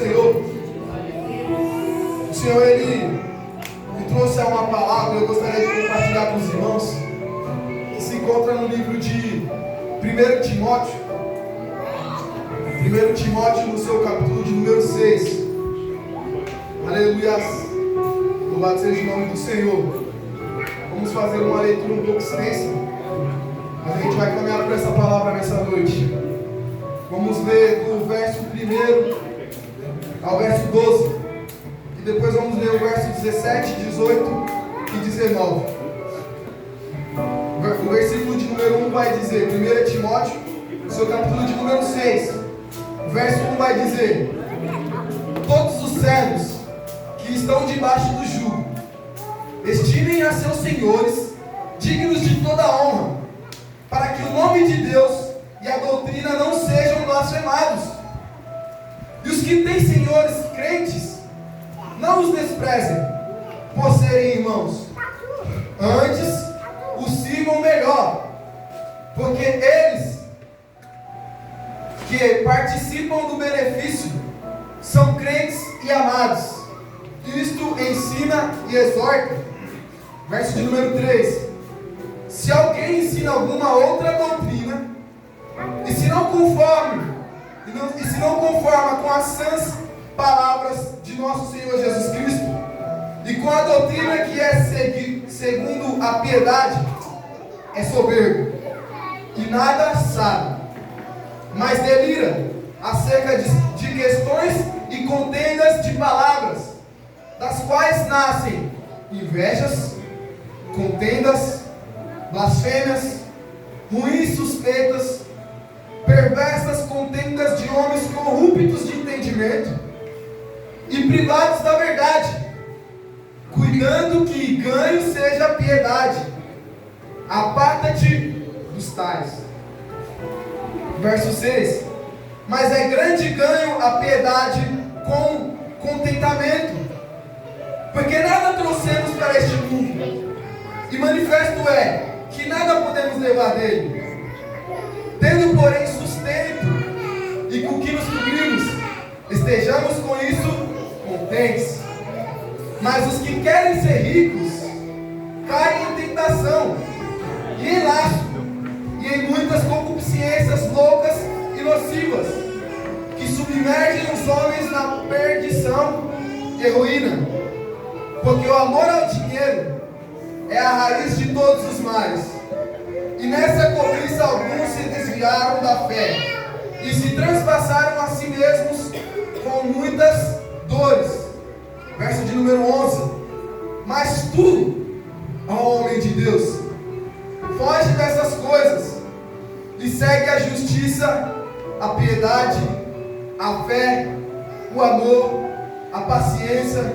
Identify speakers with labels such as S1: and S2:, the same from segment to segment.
S1: Senhor. O Senhor, Ele me trouxe uma palavra, eu gostaria de compartilhar com os irmãos, que se encontra no livro de 1 Timóteo. 1 Timóteo, no seu capítulo de número 6. Aleluia. Louvado seja o nome do Senhor. Vamos fazer uma leitura um pouco extensa, mas a gente vai caminhar por essa palavra nessa noite. Vamos ler do verso 1 ao verso 12, e depois vamos ler o verso 17, 18 e 19. O versículo de número 1 vai dizer, 1 Timóteo, seu capítulo de número 6, o verso 1 vai dizer: todos os servos que estão debaixo do jugo estimem a seus senhores dignos de toda honra, para que o nome de Deus e a doutrina não sejam blasfemados. E os que têm senhores crentes, não os desprezem por serem irmãos, antes os sirvam melhor, porque eles que participam do benefício são crentes e amados. Isto ensina e exorta. Verso de número 3: se alguém ensina alguma outra doutrina, e se não conforma com as sãs palavras de nosso Senhor Jesus Cristo, e com a doutrina que é segundo a piedade, é soberbo e nada sabe, mas delira acerca de questões e contendas de palavras, das quais nascem invejas, contendas, blasfêmias, ruins suspeitas, perversas contendas de homens corruptos de entendimento e privados da verdade, cuidando que ganho seja a piedade. Aparta-te dos tais. Verso 6: mas é grande ganho a piedade com contentamento, porque nada trouxemos para este mundo, e manifesto é que nada podemos levar dele. Tendo, porém, sustento e com que nos cobrimos, estejamos com isso contentes. Mas os que querem ser ricos caem em tentação e em laço e em muitas concupiscências loucas e nocivas, que submergem os homens na perdição e ruína. Porque o amor ao dinheiro é a raiz de todos os males. E nessa cobiça alguns se desviaram da fé e se transpassaram a si mesmos com muitas dores. Verso de número 11: mas tu, ó homem de Deus, foge dessas coisas e segue a justiça, a piedade, a fé, o amor, a paciência,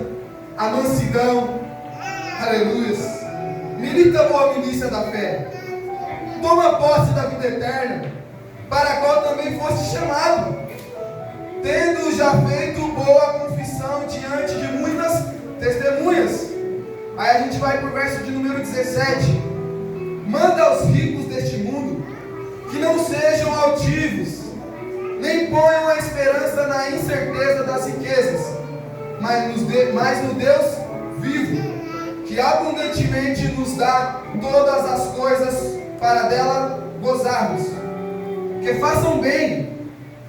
S1: a mansidão. Aleluia. Milita a boa milícia da fé. Toma posse da vida eterna, para a qual também foste chamado, tendo já feito boa confissão diante de muitas testemunhas. Aí a gente vai para o verso de número 17: manda aos ricos deste mundo que não sejam altivos, nem ponham a esperança na incerteza das riquezas, mas no Deus vivo, que abundantemente nos dá todas as coisas para dela gozarmos. Que façam bem,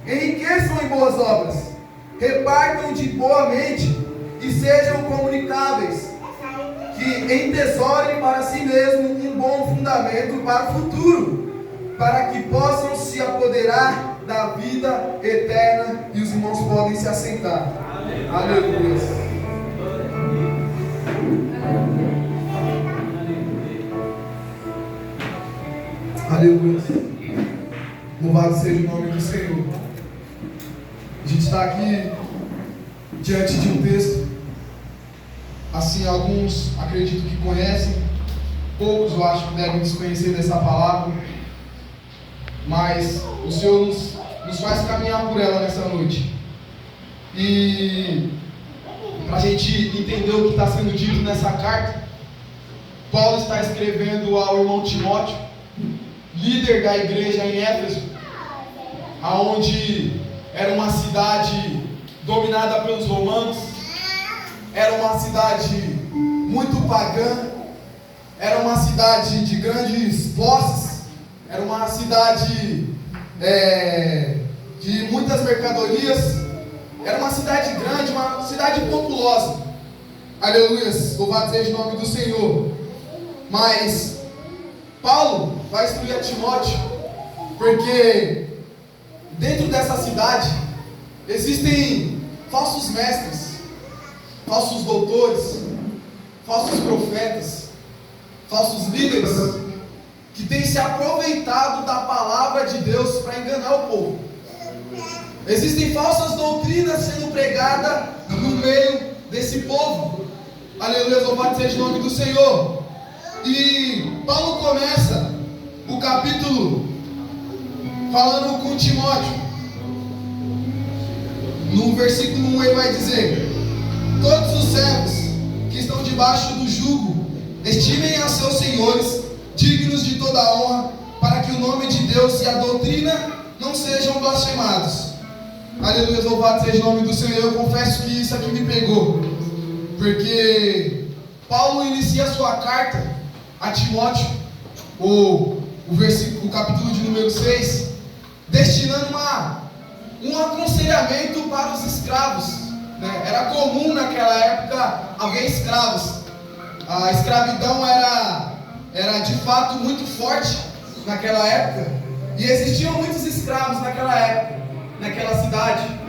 S1: enriqueçam em boas obras, repartam de boa mente e sejam comunicáveis, que entesourem para si mesmo um bom fundamento para o futuro, para que possam se apoderar da vida eterna. E os irmãos podem se assentar. Aleluia. Aleluia. Louvado seja o nome do Senhor. A gente está aqui diante de um texto, assim, alguns acredito que conhecem, poucos eu acho que devem desconhecer dessa palavra, mas o Senhor nos faz caminhar por ela nessa noite. E para a gente entender o que está sendo dito nessa carta, Paulo está escrevendo ao irmão Timóteo, líder da igreja em Éfeso, aonde era uma cidade dominada pelos romanos, era uma cidade muito pagã, era uma cidade de grandes posses, era uma cidade de muitas mercadorias, era uma cidade grande, uma cidade populosa. Aleluia, louvado seja o nome do Senhor. Mas Paulo vai instruir a Timóteo, porque dentro dessa cidade existem falsos mestres, falsos doutores, falsos profetas, falsos líderes, que têm se aproveitado da palavra de Deus para enganar o povo. Existem falsas doutrinas sendo pregadas no meio desse povo. Aleluia, louvado seja o nome do Senhor. E Paulo começa o capítulo falando com Timóteo. No versículo 1 ele vai dizer: todos os servos que estão debaixo do jugo estimem a seus senhores dignos de toda a honra, para que o nome de Deus e a doutrina não sejam blasfemados. Aleluia, louvado seja o nome do Senhor. Eu confesso que isso aqui me pegou, porque Paulo inicia a sua carta a Timóteo, o capítulo de número 6, destinando um aconselhamento para os escravos, né? Era comum naquela época haver escravos. A escravidão era de fato muito forte naquela época, e existiam muitos escravos naquela época, naquela cidade.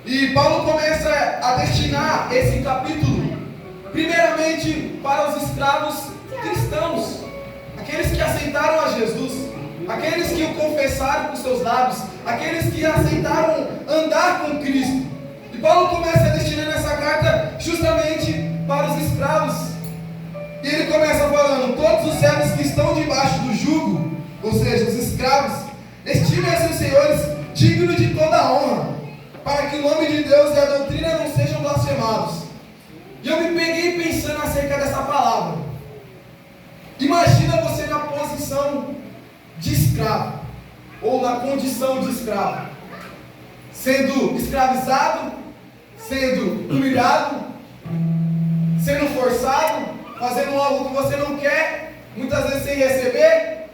S1: E Paulo começa a destinar esse capítulo primeiramente para os escravos cristãos, aqueles que aceitaram a Jesus, aqueles que o confessaram com seus lábios, aqueles que aceitaram andar com Cristo. E Paulo começa a destinar essa carta justamente para os escravos. E ele começa falando: todos os servos que estão debaixo do jugo, ou seja, os escravos, estimem a seus senhores dignos de toda a honra, para que o nome de Deus e a doutrina não sejam blasfemados. E eu me peguei pensando acerca dessa palavra. Imagina você na posição de escravo, ou na condição de escravo, sendo escravizado, sendo humilhado, sendo forçado, fazendo algo que você não quer, muitas vezes sem receber,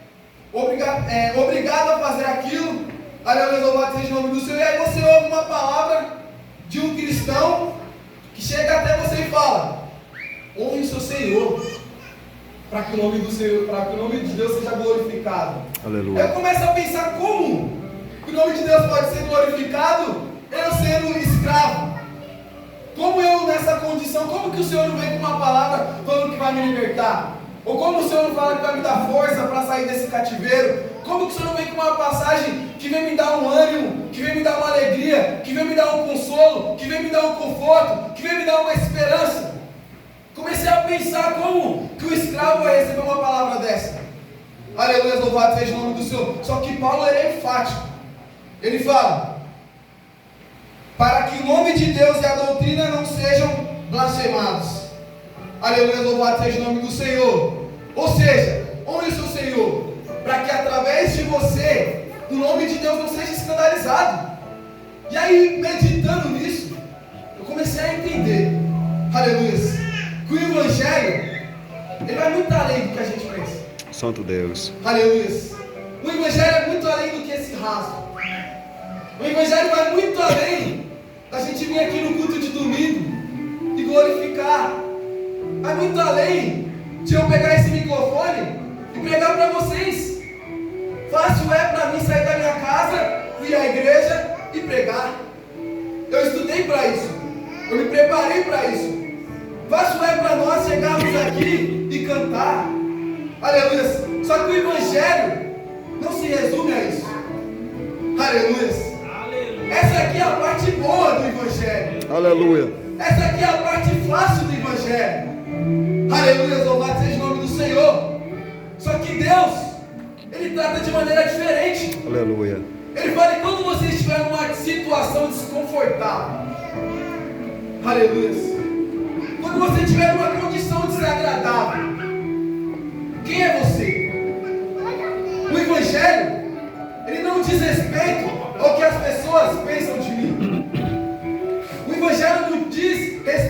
S1: obrigado a fazer aquilo. Aleluia, louvado seja o nome do Senhor. E aí você ouve uma palavra de um cristão que chega até você e fala: honre o seu Senhor, para que o nome do Senhor, para que o nome de Deus seja glorificado. Aleluia. Eu começo a pensar como que o nome de Deus pode ser glorificado eu sendo escravo. Como eu nessa condição, como que o Senhor não vem com uma palavra falando que vai me libertar? Ou como o Senhor não fala que vai me dar força para sair desse cativeiro? Como que o Senhor não vem com uma passagem que vem me dar um ânimo, que vem me dar uma alegria, que vem me dar um consolo, que vem me dar um conforto, que vem me dar uma esperança? Comecei a pensar como que o escravo vai receber uma palavra dessa. Aleluia, louvado seja o nome do Senhor. Só que Paulo é enfático. Ele fala: para que o nome de Deus e a doutrina não sejam blasfemados. Aleluia, louvado seja o nome do Senhor. Ou seja, honre o seu Senhor, para que através de você o nome de Deus não seja escandalizado. E aí, meditando nisso, eu comecei a entender, aleluia, que o Evangelho, ele vai muito além do que a gente pensa.
S2: Santo Deus.
S1: Aleluia. O Evangelho é muito além do que esse raso. O Evangelho vai muito além da gente vir aqui no culto de domingo e glorificar. Vai muito além de eu pegar esse microfone e pregar para vocês. Fácil é para mim sair da minha casa, ir à igreja e pregar. Eu estudei para isso. Eu me preparei para isso. Fácil é para nós chegarmos aqui e cantar. Aleluia. Só que o Evangelho não se resume a isso. Aleluia. Essa aqui é a parte boa do Evangelho.
S2: Aleluia.
S1: Essa aqui é a parte fácil do Evangelho. Aleluia, louvado seja o nome do Senhor. Só que Deus, Ele trata de maneira diferente.
S2: Aleluia.
S1: Ele fala que quando você estiver numa situação desconfortável, aleluia, quando você estiver numa condição desagradável, quem é você? O Evangelho, ele não diz respeito ao que as pessoas pensam de mim.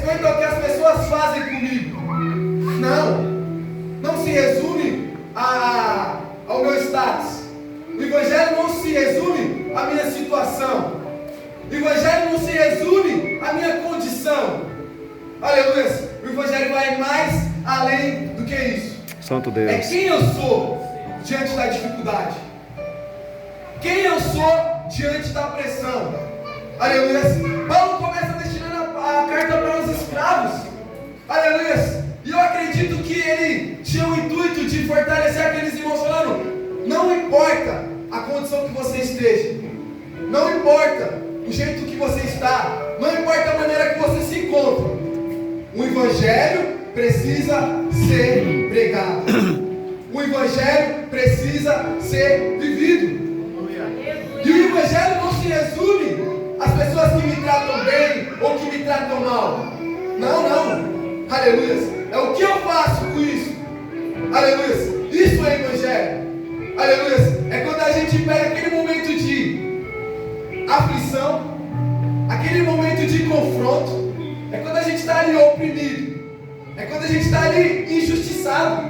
S1: quanto ao que as pessoas fazem comigo. Não se resume ao meu status. O Evangelho não se resume à minha situação. O Evangelho não se resume à minha condição. Aleluia. O Evangelho vai mais além do que isso.
S2: Santo Deus.
S1: É quem eu sou diante da dificuldade. Quem eu sou diante da pressão. Aleluia. Paulo começa destinando a carta para os escravos. Aleluia. E eu acredito que ele tinha o intuito de fortalecer aqueles irmãos falando: não importa a condição que você esteja, não importa o jeito que você está, não importa a maneira que você se encontra, o Evangelho precisa ser pregado. O Evangelho precisa ser vivido. E o Evangelho não se resume às pessoas que me tratam bem ou que me tratam mal. Não. Aleluia. É o que eu faço com isso. Aleluia. Isso é Evangelho. Aleluia. É quando a gente pega aquele momento de aflição, aquele momento de confronto. É quando a gente está ali oprimido. É quando a gente está ali injustiçado.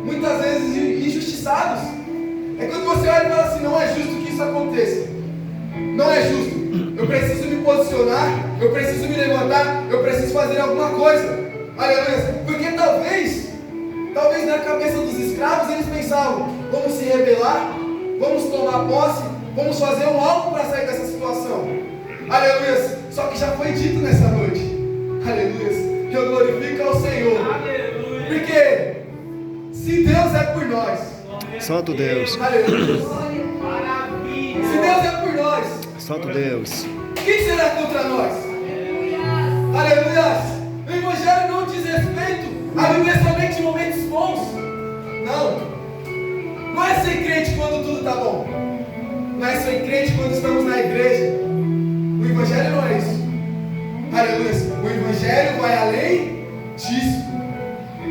S1: Muitas vezes injustiçados. É quando você olha e fala assim: não é justo que isso aconteça. Não é justo. Eu preciso me posicionar. Eu preciso me levantar. Eu preciso fazer alguma coisa. Aleluia. Porque talvez na cabeça dos escravos eles pensavam: vamos se rebelar, vamos tomar posse, vamos fazer algo para sair dessa situação. Aleluia. Só que já foi dito nessa noite. Aleluia. Que eu glorifico ao Senhor. Aleluia. Porque se Deus é por nós,
S2: Santo Deus.
S1: aleluia. Se Deus é por nós,
S2: Santo Deus.
S1: quem será contra nós? Aleluia. O Evangelho não diz respeito a viver somente momentos bons. Não é ser crente quando tudo está bom. Não é ser crente quando estamos na igreja. O Evangelho não é isso. Aleluia. O Evangelho vai além disso.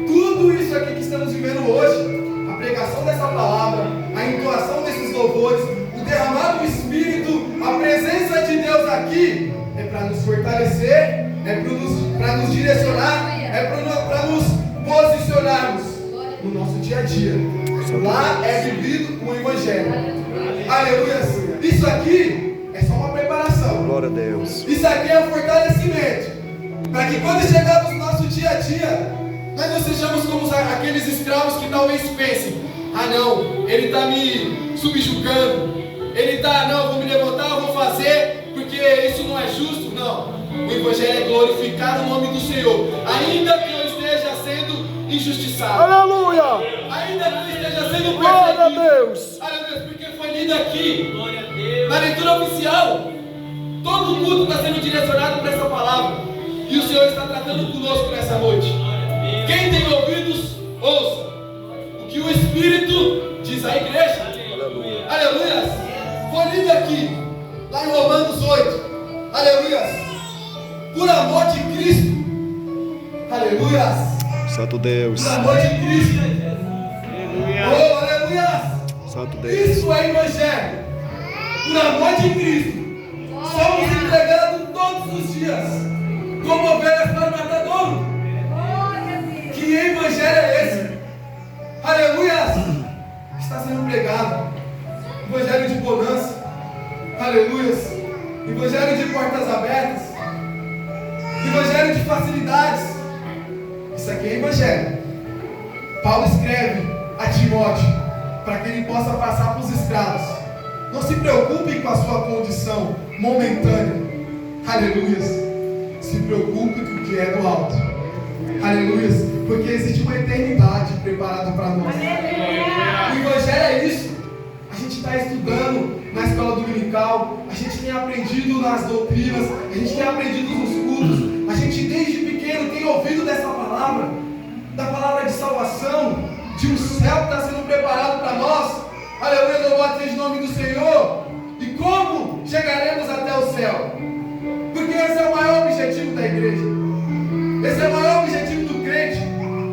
S1: Tudo isso aqui que estamos vivendo hoje, a pregação dessa palavra, a entoação desses louvores, o derramar do Espírito, a presença de Deus aqui, é para nos fortalecer, é para nos direcionar, é para nos posicionarmos no nosso dia a dia. Lá é vivido o Evangelho. Aleluia. Isso aqui é só uma preparação.
S2: Glória a Deus.
S1: Isso aqui é um fortalecimento. Para que quando chegarmos no nosso dia a dia, nós não sejamos como aqueles escravos que talvez pensem: ah não, ele está me subjugando. Ele está, não, vou me levantar, eu vou fazer, porque isso não é justo. Não. O Evangelho é glorificar o nome do Senhor, ainda que eu esteja sendo injustiçado.
S2: Aleluia!
S1: Ainda que eu esteja sendo
S2: Glória a
S1: perseguido.
S2: Deus!
S1: Aleluia, porque foi lido aqui, na leitura oficial. Todo o culto está sendo direcionado para essa palavra. E o Senhor está tratando conosco nessa noite. Quem tem ouvidos, ouça o que o Espírito diz à igreja.
S2: Aleluia!
S1: Aleluia! Foi lido aqui, lá em Romanos 8. Aleluia! Por amor de Cristo. Aleluia!
S2: Santo Deus.
S1: Por amor de Cristo. Oh, aleluia!
S2: Santo Deus.
S1: Isso é Evangelho. Por amor de Cristo. Somos entregados todos os dias como ovelhas para o matadouro. Que Evangelho é esse? Aleluia! Está sendo pregado. Evangelho de bonança. Aleluia! Evangelho de portas abertas. Evangelho de facilidades. Isso aqui é Evangelho. Paulo escreve a Timóteo para que ele possa passar para os escravos. Não se preocupe com a sua condição momentânea. Aleluia. Se preocupe com o que é do alto. Aleluia. Porque existe uma eternidade preparada para nós. O Evangelho é isso. A gente está estudando na escola dominical, a gente tem aprendido nas doutrinas, a gente tem aprendido nos cultos, a gente desde pequeno tem ouvido dessa palavra, da palavra de salvação, de um céu que está sendo preparado para nós. Aleluia, louvado seja o nome do Senhor. E como chegaremos até o céu? Porque esse é o maior objetivo da igreja. Esse é o maior objetivo do crente.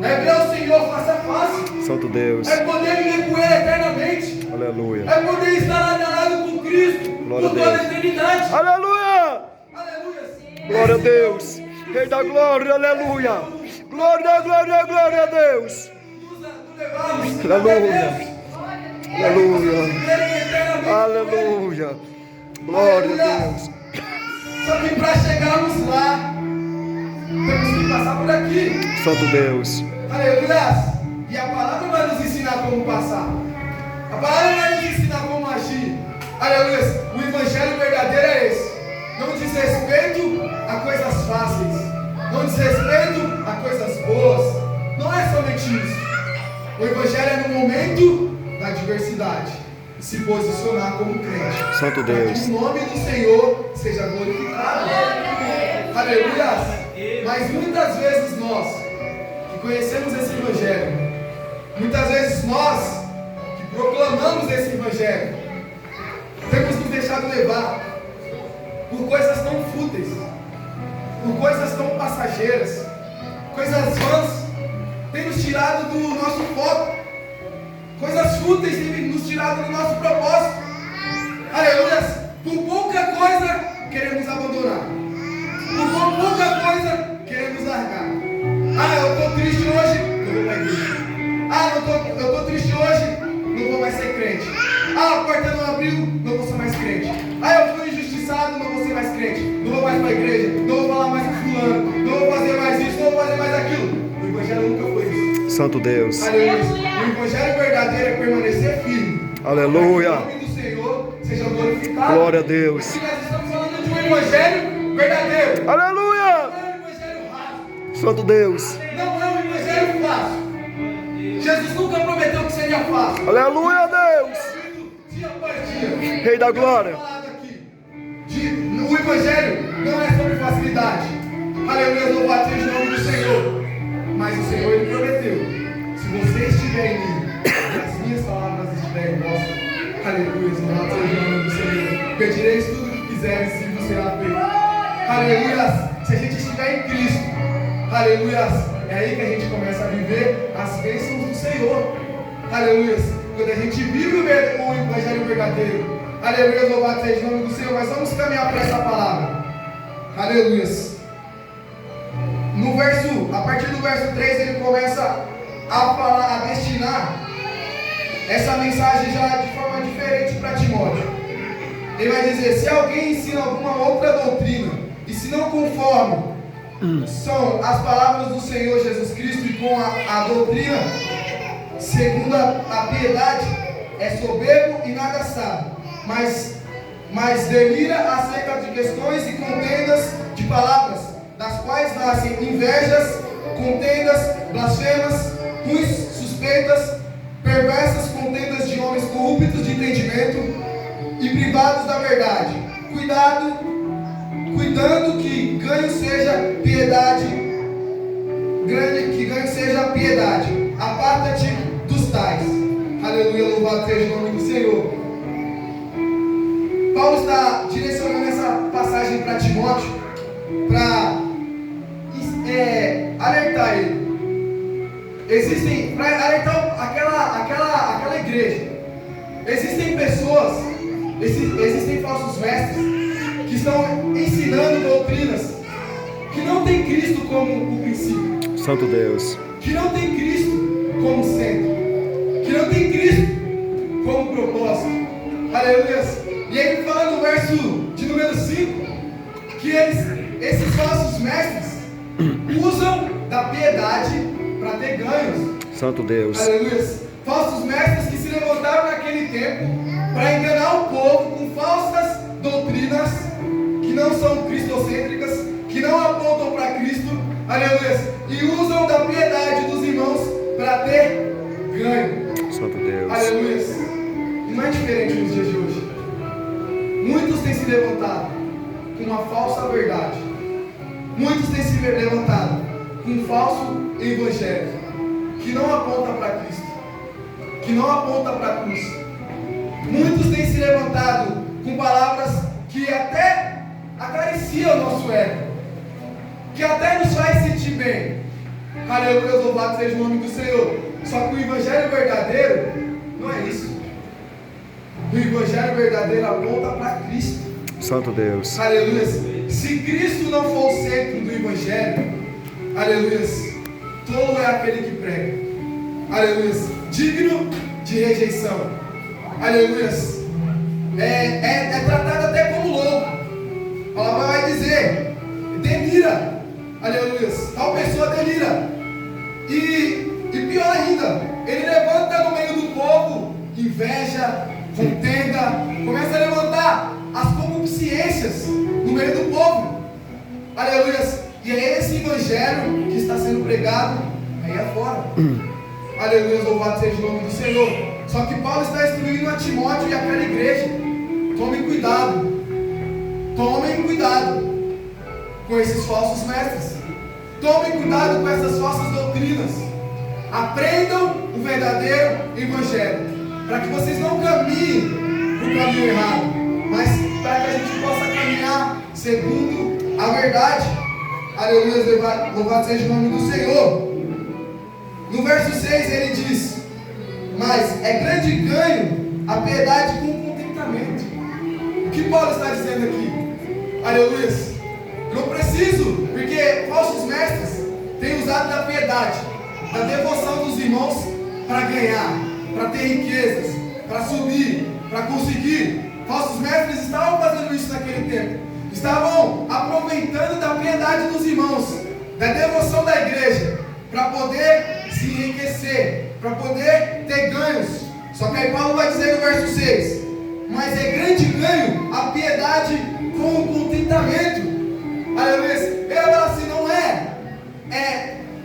S1: É ver o Senhor face a face.
S2: Santo Deus.
S1: É poder viver com Ele eternamente.
S2: Aleluia.
S1: É poder estar lado a lado com Cristo
S2: Glória
S1: por
S2: a
S1: toda
S2: Deus.
S1: a eternidade.
S2: Aleluia.
S1: Aleluia.
S2: Glória a Deus. Rei da glória, aleluia. Glória, glória, glória a Deus. Aleluia. Aleluia. Aleluia. Glória a Deus.
S1: Só que para chegarmos lá, temos que passar por aqui.
S2: Santo Deus.
S1: Aleluia. E a palavra vai nos ensinar como passar. A palavra vai nos ensinar como agir. Aleluia. O evangelho verdadeiro é esse. Não diz respeito a coisas fáceis. Não diz respeito a coisas boas. Não é somente isso. O evangelho é no momento da adversidade. Se posicionar como crente.
S2: Santo Deus.
S1: Que o nome do Senhor seja glorificado. Aleluia. Mas muitas vezes nós que conhecemos esse evangelho, muitas vezes nós que proclamamos esse evangelho, temos nos deixado levar por coisas tão fúteis, por coisas tão passageiras, coisas vãs, tem nos tirado do nosso foco, coisas fúteis têm nos tirado do nosso propósito. Aleluia. Por pouca coisa queremos abandonar, por pouca coisa queremos largar. Ah, eu estou triste hoje, não vou para a igreja. Ah, eu estou triste hoje, não vou mais ser crente. Ah, a porta não abriu, não vou ser mais crente. Ah, eu fui injustiçado, não vou ser mais crente. Não vou mais para a igreja, não vou falar mais com fulano, não vou fazer mais isso, não vou fazer mais aquilo. O evangelho nunca foi isso.
S2: Santo Deus.
S1: Aleluia. O evangelho verdadeiro é permanecer firme.
S2: Aleluia.
S1: Para que o nome do Senhor seja glorificado.
S2: Glória a Deus.
S1: Porque nós estamos falando de um evangelho verdadeiro.
S2: Aleluia.
S1: Não é um evangelho raso.
S2: Santo Deus.
S1: Não é um evangelho fácil. Jesus nunca prometeu que seria fácil.
S2: Aleluia a Deus.
S1: Dia após dia.
S2: Rei da glória.
S1: O evangelho não é sobre facilidade. Aleluia, louvado seja o nome do Senhor. Mas o Senhor, Ele prometeu: se você estiver em mim, e as minhas palavras estiverem em vós, aleluia, louvado seja o nome do Senhor. Pedireis tudo o que quiseres, e você será feito. Aleluia, se a gente estiver em Cristo, aleluia, é aí que a gente começa a viver as bênçãos do Senhor. Aleluia, quando a gente vive o evangelho verdadeiro. Aleluia, louvado seja o nome do Senhor. Mas vamos caminhar para essa palavra. Aleluia. No verso, a partir do verso 3, ele começa a falar, a destinar essa mensagem já de forma diferente para Timóteo. Ele vai dizer: se alguém ensina alguma outra doutrina, e se não conforme são as palavras do Senhor Jesus Cristo e com a doutrina segundo a piedade, é soberbo e nada sabe, mas delira acerca de questões e contendas de palavras, das quais nascem invejas, contendas, blasfemas, ruins suspeitas, perversas contendas de homens corruptos de entendimento e privados da verdade. Cuidando que ganho seja piedade, aparta-te dos tais. Aleluia, louvado seja o nome do Senhor. Paulo está direcionando essa passagem para Timóteo, para alertar ele. Para alertar aquela igreja. Existem pessoas, existem falsos mestres que estão ensinando doutrinas que não tem Cristo como o princípio.
S2: Santo Deus.
S1: Que não tem Cristo como centro. Que não tem Cristo como propósito. Aleluia. E ele fala no verso de número 5 que esses falsos mestres usam da piedade para ter ganhos.
S2: Santo Deus.
S1: Aleluia. Falsos mestres que se levantaram naquele tempo para enganar o povo com falsas doutrinas que não são cristocêntricas, que não apontam para Cristo. Aleluia. E usam da piedade dos irmãos para ter ganho.
S2: Santo Deus.
S1: Aleluia. E não é diferente nos dias de hoje. Muitos têm se levantado com uma falsa verdade. Muitos têm se levantado com um falso evangelho que não aponta para Cristo, que não aponta para a cruz. Muitos têm se levantado com palavras que até acariciam o nosso ego, que até nos faz sentir bem. Aleluia, louvado seja o nome do Senhor. Só que o evangelho verdadeiro não é isso. O evangelho verdadeiro aponta para Cristo.
S2: Santo Deus.
S1: Aleluia. Se Cristo não for o centro do evangelho, Aleluias. Tolo é aquele que prega. Aleluias. Digno de rejeição. Aleluias. É tratado até como louco. A palavra vai dizer, delira. Aleluias. Tal pessoa delira. E pior ainda, ele levanta no meio do povo inveja, contenda, começa a levantar as concupiscências no meio do povo. Aleluias. E é esse evangelho que está sendo pregado aí afora. Aleluia, louvado seja o nome do Senhor. Só que Paulo está instruindo a Timóteo e aquela igreja. Tomem cuidado. Tomem cuidado com esses falsos mestres. Tomem cuidado com essas falsas doutrinas. Aprendam o verdadeiro evangelho, para que vocês não caminhem para o caminho errado, mas para que a gente possa caminhar segundo a verdade. Aleluia, louvado seja o nome do Senhor. No verso 6 ele diz: mas é grande ganho a piedade com contentamento. O que Paulo está dizendo aqui? Aleluia. Eu não preciso, porque falsos mestres têm usado da piedade, da devoção dos irmãos para ganhar, para ter riquezas, para subir, para conseguir. Falsos mestres estavam fazendo isso naquele tempo. Estavam aproveitando da piedade dos irmãos, da devoção da igreja, para poder se enriquecer, para poder ter ganhos. Só que aí Paulo vai dizer no verso 6: mas é grande ganho a piedade com o contentamento. Aleluia. Ele fala assim: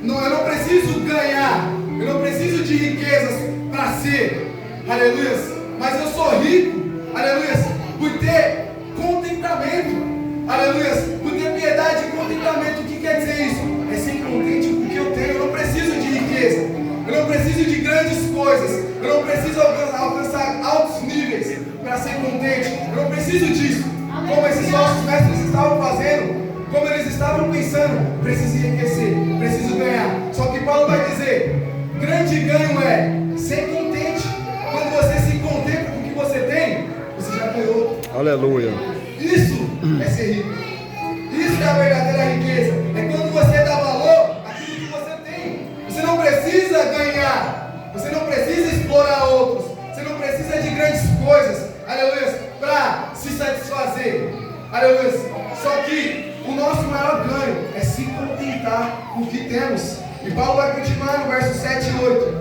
S1: eu não preciso ganhar, eu não preciso de riquezas para ser, aleluia, mas eu sou rico, aleluia, por ter contentamento, aleluia, por ter piedade e contentamento. O que quer dizer isso? É ser contente com o que eu tenho. Eu não preciso de riqueza, eu não preciso de grandes coisas, eu não preciso alcançar altos níveis para ser contente, eu não preciso disso, como esses nossos mestres estavam fazendo. Como eles estavam pensando, preciso enriquecer, preciso ganhar. Só que Paulo vai dizer: grande ganho é ser contente. Quando você se contenta com o que você tem, você já ganhou.
S2: Aleluia.
S1: Isso é ser rico. Isso é a verdadeira riqueza. É quando você dá valor àquilo que você tem. Você não precisa ganhar, você não precisa explorar outros, você não precisa de grandes coisas, aleluia, para se satisfazer, aleluia. Só que o nosso maior ganho é se contentar com o que temos. E Paulo vai continuar no verso 7 e 8: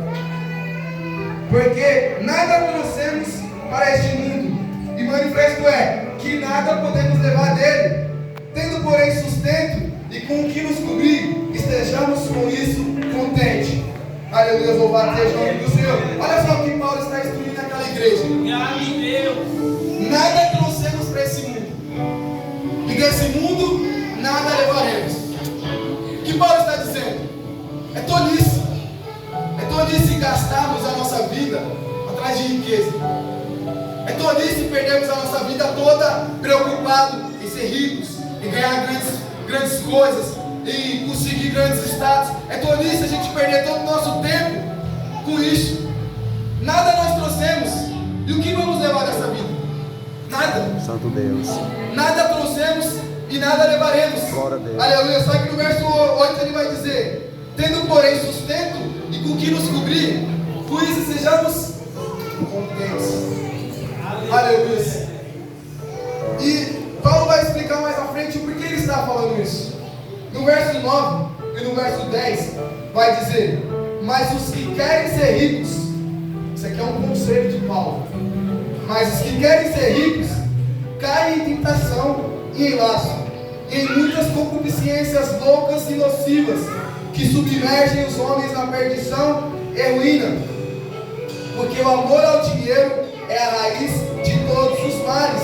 S1: porque nada trouxemos para este mundo, e manifesto é que nada podemos levar dele. Tendo porém sustento e com o que nos cobrir, estejamos com isso contentes. Aleluia, louvado seja o nome do Senhor. Olha só o que Paulo está instruindo naquela igreja: nada trouxemos para esse mundo, e desse mundo nada levaremos. O que Paulo está dizendo? É tolice. É tolice gastarmos a nossa vida atrás de riqueza. É tolice perdermos a nossa vida toda preocupado em ser ricos, em ganhar grandes coisas, em conseguir grandes status. É tolice a gente perder todo o nosso tempo com isso. Nada nós trouxemos. E o que vamos levar dessa vida? Nada.
S2: Santo Deus.
S1: Nada trouxemos e nada levaremos.
S2: Glória a Deus.
S1: Aleluia. Só que no verso 8 ele vai dizer: tendo porém sustento e com que nos cobrir, por isso sejamos contentes. Aleluia. E Paulo vai explicar mais à frente o porquê ele está falando isso. No verso 9 e no verso 10 vai dizer: mas os que querem ser ricos, isso aqui é um conselho de Paulo, mas os que querem ser ricos caem em tentação e em laço, em muitas concupiscências loucas e nocivas, que submergem os homens na perdição e ruína. Porque o amor ao dinheiro é a raiz de todos os males.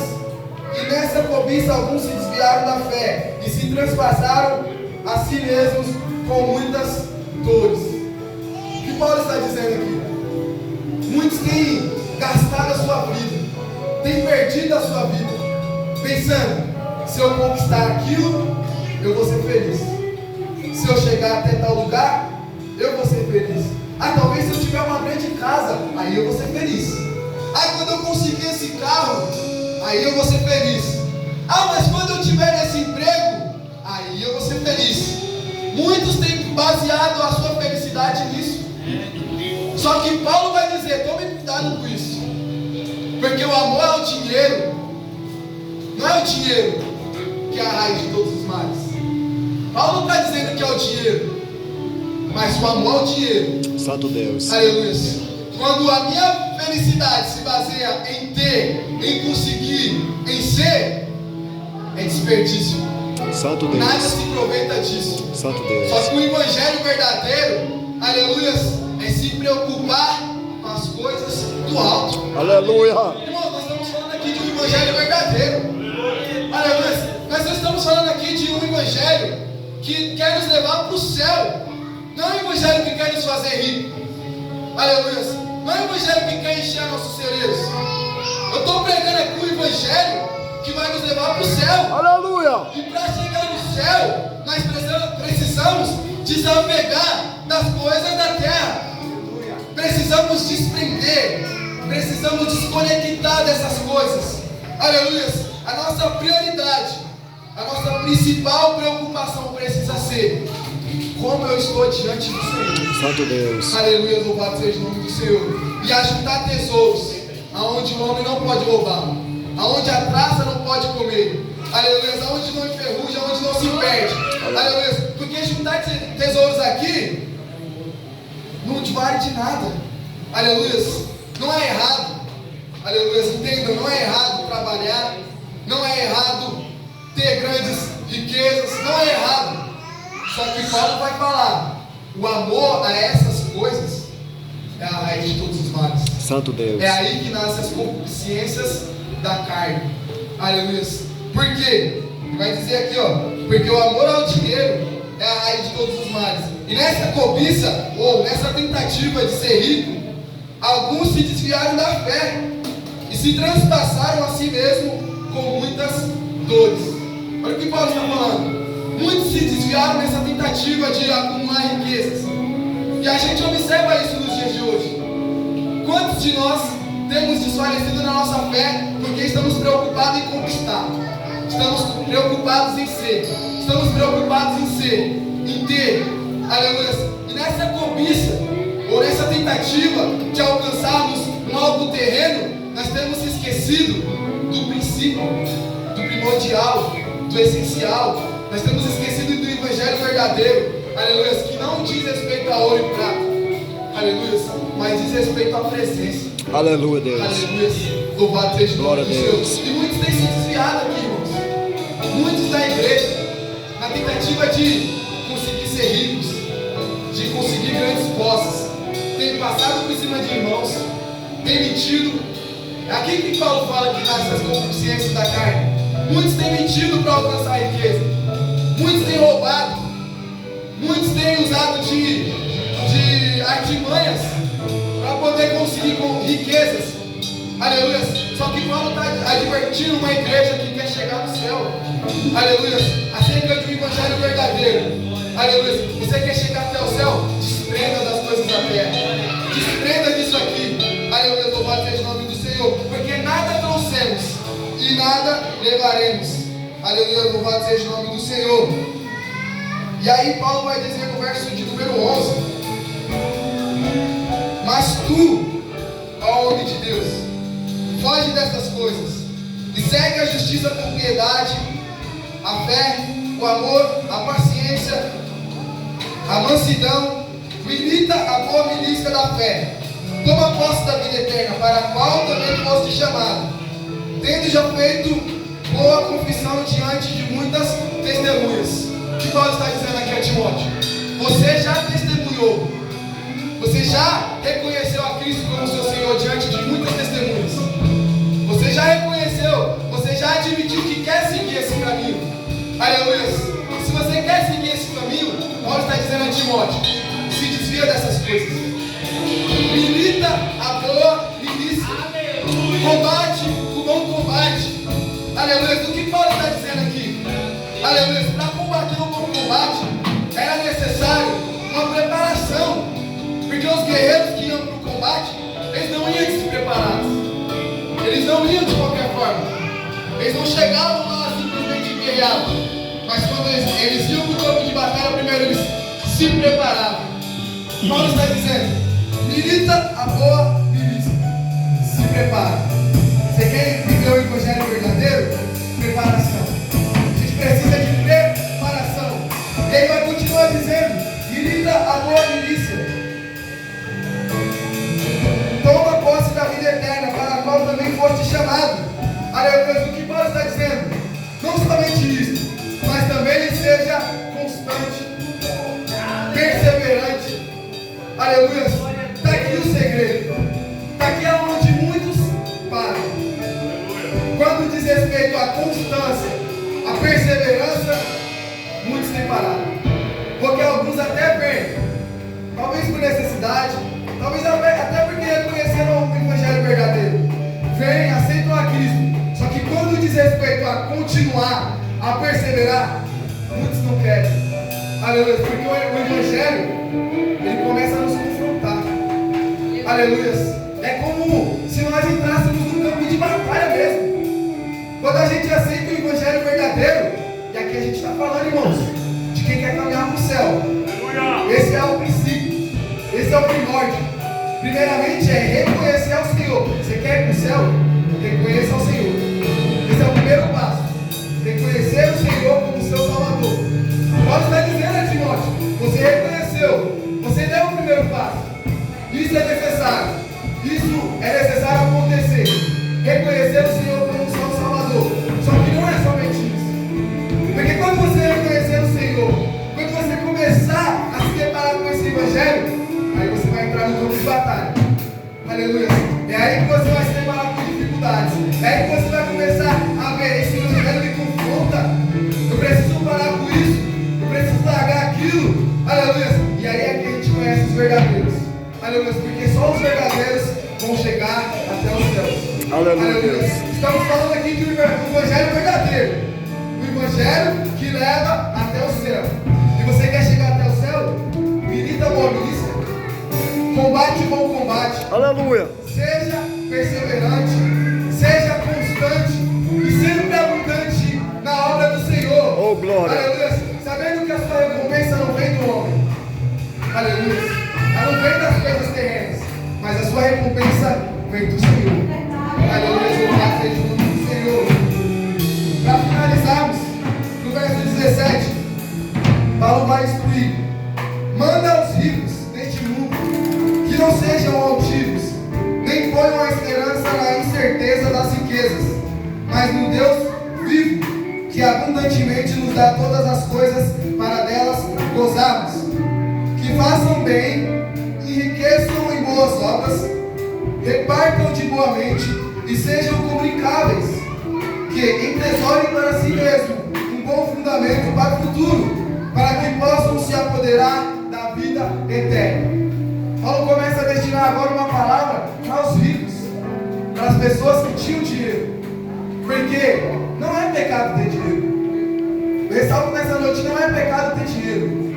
S1: E nessa cobiça alguns se desviaram da fé e se transpassaram a si mesmos com muitas dores. O que Paulo está dizendo aqui? Muitos têm gastado a sua vida, têm perdido a sua vida, pensando: se eu conquistar aquilo, eu vou ser feliz. Se eu chegar até tal lugar, eu vou ser feliz. Talvez se eu tiver uma grande casa, aí eu vou ser feliz. Quando eu conseguir esse carro, aí eu vou ser feliz. Mas quando eu tiver esse emprego, aí eu vou ser feliz. Muitos têm baseado a sua felicidade nisso. Só que Paulo vai dizer, tome cuidado com isso. Porque o amor ao dinheiro, não é o dinheiro que é a raiz de todos os males. Paulo não está dizendo que é o dinheiro, mas o amor ao dinheiro.
S2: Santo Deus.
S1: Aleluia. Quando a minha felicidade se baseia em ter, em conseguir, em ser, é desperdício.
S2: Santo Deus.
S1: Nada se aproveita disso.
S2: Santo Deus.
S1: Só que o evangelho verdadeiro, aleluia, é se preocupar com as coisas do alto.
S2: Aleluia.
S1: Irmãos, nós estamos falando aqui de um evangelho verdadeiro. Aleluia. Nós estamos falando aqui de um evangelho que quer nos levar para o céu. Não é um evangelho que quer nos fazer rir. Aleluia. Não é um evangelho que quer encher nossos celeiros. Eu estou pregando aqui um evangelho que vai nos levar para o céu.
S2: Aleluia.
S1: E para chegar no céu, nós precisamos desapegar das coisas da terra. Precisamos desprender. Precisamos desconectar dessas coisas. Aleluia. A nossa prioridade, a nossa principal preocupação precisa ser: como eu estou diante do Senhor.
S2: Santo Deus.
S1: Aleluia, louvado seja o nome do Senhor. E ajuntar tesouros, aonde o homem não pode roubar, aonde a traça não pode comer. Aleluia, aonde não enferruja, aonde não se perde. Aleluia, porque juntar tesouros aqui não vale de nada. Aleluia, não é errado. Aleluia, entendam, não é errado trabalhar, não é errado ter grandes riquezas, não é errado. Só que Paulo vai falar, o amor a essas coisas é a raiz de todos os males.
S2: Santo Deus.
S1: É aí que nascem as concupiscências da carne. Aleluia. Por quê? Vai dizer aqui, ó, porque o amor ao dinheiro é a raiz de todos os males. E nessa cobiça, ou nessa tentativa de ser rico, alguns se desviaram da fé e se transpassaram a si mesmo com muitas dores. Olha o que Paulo está falando. Muitos se desviaram nessa tentativa de acumular riquezas. E a gente observa isso nos dias de hoje. Quantos de nós temos desfalecido na nossa fé porque estamos preocupados em conquistar? Estamos preocupados em ser. Estamos preocupados em ser, em ter. Aleluia. E nessa cobiça, ou nessa tentativa de alcançarmos um algo terreno, nós temos esquecido do princípio, do primordial, do essencial. Nós temos esquecido do evangelho verdadeiro, aleluia, que não diz respeito a ouro e prata, aleluia, mas diz respeito à presença.
S2: Aleluia, Deus.
S1: Aleluia, louvado seja o nome de Deus. E muitos têm se desviado aqui, irmãos. Muitos da igreja, na tentativa de conseguir ser ricos, de conseguir grandes posses, têm passado por cima de irmãos, têm mentido. É aqui que Paulo fala que nasce as concupiscências da carne. Muitos têm mentido para alcançar a riqueza. Muitos têm roubado. Muitos têm usado de artimanhas para poder conseguir riquezas. Aleluia. Só que Paulo está advertindo uma igreja que quer chegar no céu. Aleluia. Acerca de um evangelho verdadeiro. Aleluia. Você quer chegar até o céu? Desprenda das coisas da terra. Desprenda disso aqui. Aleluia. Louvado seja o nome do Senhor. Porque nada trouxemos e nada levaremos. Aleluia, louvado seja o nome do Senhor. E aí Paulo vai dizer no verso de número 11: mas tu, ó homem de Deus, foge dessas coisas e segue a justiça com piedade, a fé, o amor, a paciência, a mansidão, milita a boa milícia da fé, toma posse da vida eterna, para a qual também foste chamado, tendo já feito boa confissão diante de muitas testemunhas. O que Paulo está dizendo aqui a Timóteo? Você já testemunhou, você já reconheceu a Cristo como seu Senhor diante de muitas testemunhas. Você já reconheceu, você já admitiu que quer seguir esse caminho. Aleluia. Se você quer seguir esse caminho, Paulo está dizendo a Timóteo: se desvia dessas coisas, milita a boa milícia, combate o bom combate. Aleluia. O que Paulo está dizendo aqui? Aleluia. Para combater o bom combate era necessário uma preparação, porque os guerreiros que iam para o combate, eles não iam despreparados, eles não iam de qualquer forma, eles não chegavam lá simplesmente guerreados, mas quando eles iam para o campo de batalha, primeiro eles se preparava. Paulo está dizendo: milita a boa milícia. Se prepara. Você quer viver o evangelho verdadeiro? Preparação. A gente precisa de preparação. E aí vai continuar dizendo: milita a boa milícia. Toma posse da vida eterna, para a qual também foste chamado. Aleluia. O que Paulo está dizendo? Não somente isso, mas também seja constante, perseverante. Aleluia. Está aqui o segredo. Está aqui onde muitos param. Quando diz respeito à constância, à perseverança, muitos têm parado. Porque alguns até vêm, talvez por necessidade, talvez até porque reconheceram o evangelho verdadeiro. Vêm, aceitam a Cristo. Só que quando diz respeito a continuar, a perseverar, muitos não querem. Aleluia. Porque o evangelho, ele começa a nos confrontar. Aleluia. É como se nós entrássemos num campo de batalha mesmo. Quando a gente aceita o evangelho verdadeiro, e aqui a gente está falando, irmãos, de quem quer caminhar para o céu. Esse é o princípio, esse é o primórdio. Primeiramente é reconhecer ao Senhor. Você quer ir para o céu? Reconheça ao Senhor. Esse é o primeiro passo. Reconhecer o Senhor como seu Salvador. Paulo está dizendo a Timóteo: você reconheceu, você deu o primeiro passo. Isso é necessário. Isso é necessário acontecer. Reconhecer o Senhor como seu Salvador. Só que não é somente isso. Porque quando você reconhecer o Senhor, quando você começar a se deparar com esse evangelho, aí você vai entrar no campo de batalha. Aleluia. É aí que você vai se deparar com dificuldades. É aí que você vai começar a ver: esse evangelho me confronta. Eu preciso parar com isso. Eu preciso largar aquilo. Aleluia. E aí é que a gente conhece os verdadeiros. Aleluia. Porque só os verdadeiros vão chegar até os céus. Aleluia. Estamos falando aqui de um evangelho verdadeiro. Um evangelho que leva até o céu. E você quer chegar até o céu? Milita a boa milícia. Combate o bom combate.
S2: Aleluia.
S1: Seja perseverante, seja constante e sempre abundante na obra do Senhor.
S2: Oh, glória.
S1: Aleluia. Sabendo que a sua recompensa não vem do homem. Aleluia. Ela não vem das coisas terrenas, mas a sua recompensa vem do Senhor. Aleluia. Louvado seja o nome do Senhor. Para finalizarmos, no verso 17, Paulo vai instruir: manda aos ricos deste mundo que não sejam altivos, nem ponham a esperança na incerteza das riquezas, mas no Deus vivo, que abundantemente nos dá todas as coisas para delas gozarmos. Que façam bem, enriqueçam em boas obras, repartam de boa mente e sejam comunicáveis, que entesorem para si mesmo um bom fundamento para o futuro, para que possam se apoderar da vida eterna. Paulo começa a destinar agora uma palavra aos ricos, para as pessoas que tinham dinheiro, porque não é pecado ter dinheiro. Eu ressalto nessa noite: não é pecado ter dinheiro,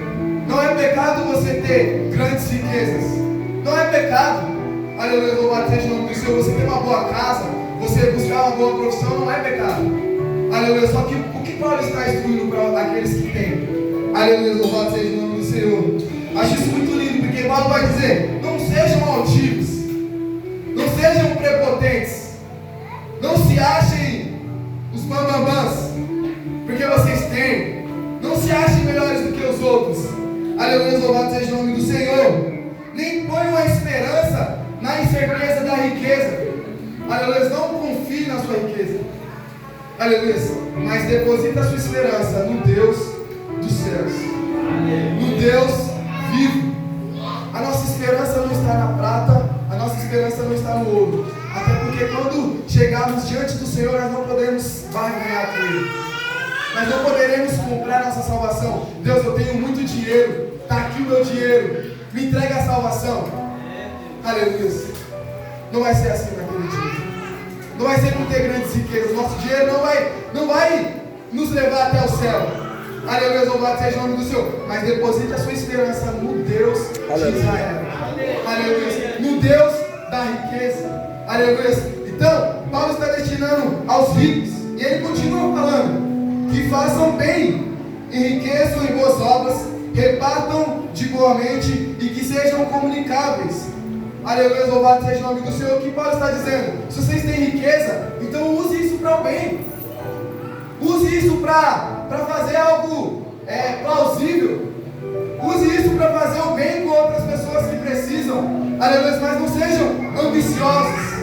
S1: não é pecado você ter grandes riquezas, não é pecado, aleluia, louvado seja o nome do Senhor, você ter uma boa casa, você buscar uma boa profissão, não é pecado, aleluia. Só que o que Paulo está instruindo para aqueles que têm? Aleluia, louvado seja o nome do Senhor. Acho isso muito lindo, porque Paulo vai dizer: não sejam altivos, não sejam prepotentes, não se achem os bambambãs, porque vocês têm, não se achem melhores do que os outros. Aleluia, louvado seja o nome do Senhor. Nem ponham a esperança na incerteza da riqueza. Aleluia, não confie na sua riqueza. Aleluia, mas deposita a sua esperança no Deus dos céus, no Deus vivo. A nossa esperança não está na prata, a nossa esperança não está no ouro. Até porque quando chegarmos diante do Senhor, nós não podemos barganhar com Ele. Nós não poderemos comprar nossa salvação. Deus, eu tenho muito dinheiro, está aqui o meu dinheiro, me entrega a salvação. Aleluia. Não vai ser assim naquele dia. Não vai ser por ter grandes riquezas. Nosso dinheiro não vai nos levar até o céu. Aleluia, louvado seja o nome do Senhor. Mas deposite a sua esperança no Deus de Israel. Aleluia. No Deus da riqueza. Aleluia. Então, Paulo está destinando aos ricos. E ele continua falando: que façam bem, enriqueçam em boas obras, repartam de sua mente e que sejam comunicáveis. Aleluia, louvado seja o nome do Senhor. O que Paulo está dizendo? Se vocês têm riqueza, então use isso para o bem. Use isso para fazer algo plausível. Use isso para fazer o bem com outras pessoas que precisam. Aleluia, mas não sejam ambiciosos.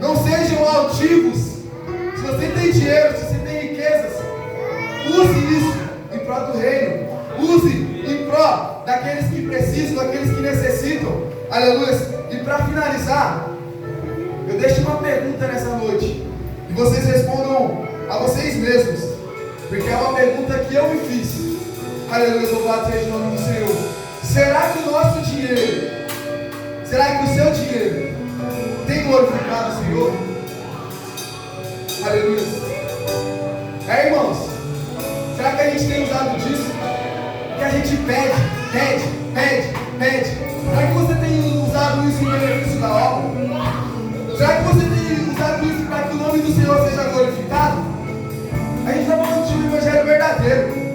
S1: Não sejam altivos. Se você tem dinheiro, se você tem riquezas, use isso em prol do reino. Use em prol daqueles que precisam, daqueles que necessitam. Aleluia. E para finalizar, eu deixo uma pergunta nessa noite. E vocês respondam a vocês mesmos. Porque é uma pergunta que eu me fiz. Aleluia, louvado seja o nome do Senhor. Será que o nosso dinheiro, será que o seu dinheiro tem glorificado o Senhor? Aleluia. Irmãos, será que a gente tem usado disso? Que a gente pede. Será que você tem usado isso em benefício da obra? Será que você tem usado isso para que o nome do Senhor seja glorificado? A gente está falando de um evangelho verdadeiro.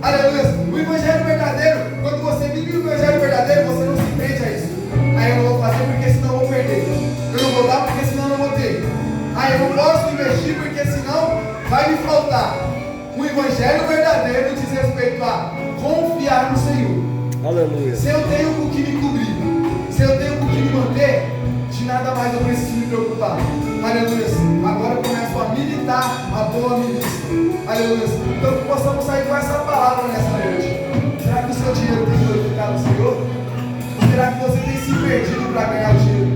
S1: Aleluia. O evangelho verdadeiro, quando você vive o evangelho verdadeiro, você não se prende a isso. Aí eu não vou fazer porque senão eu vou perder. Eu não vou dar porque senão eu não vou ter. Aí eu não posso investir porque senão vai me faltar. O evangelho verdadeiro diz respeito a confiar no Senhor.
S2: Aleluia.
S1: Se eu tenho com o que me cobrir, se eu tenho com o que me manter, de nada mais eu preciso me preocupar. Aleluia. Agora eu começo a militar a boa milícia. Aleluia. Então que possamos sair com essa palavra nessa noite. Será que o seu dinheiro tem glorificado o Senhor? Ou será que você tem se perdido para ganhar o dinheiro?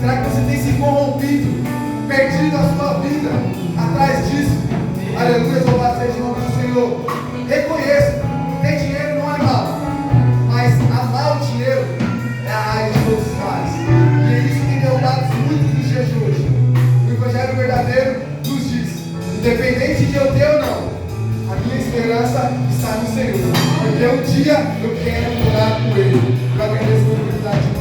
S1: Será que você tem se corrompido, perdido a sua vida atrás disso? Aleluia, louvado seja o nome do Senhor. Reconheça, ter dinheiro não é mal, mas amar o dinheiro é a raiz de todos os males. E é isso que tem derrubado muitos dos dias de hoje. O evangelho verdadeiro nos diz: independente de eu ter ou não, a minha esperança está no Senhor. Porque um dia eu quero morar com Ele. Eu agradeço a oportunidade.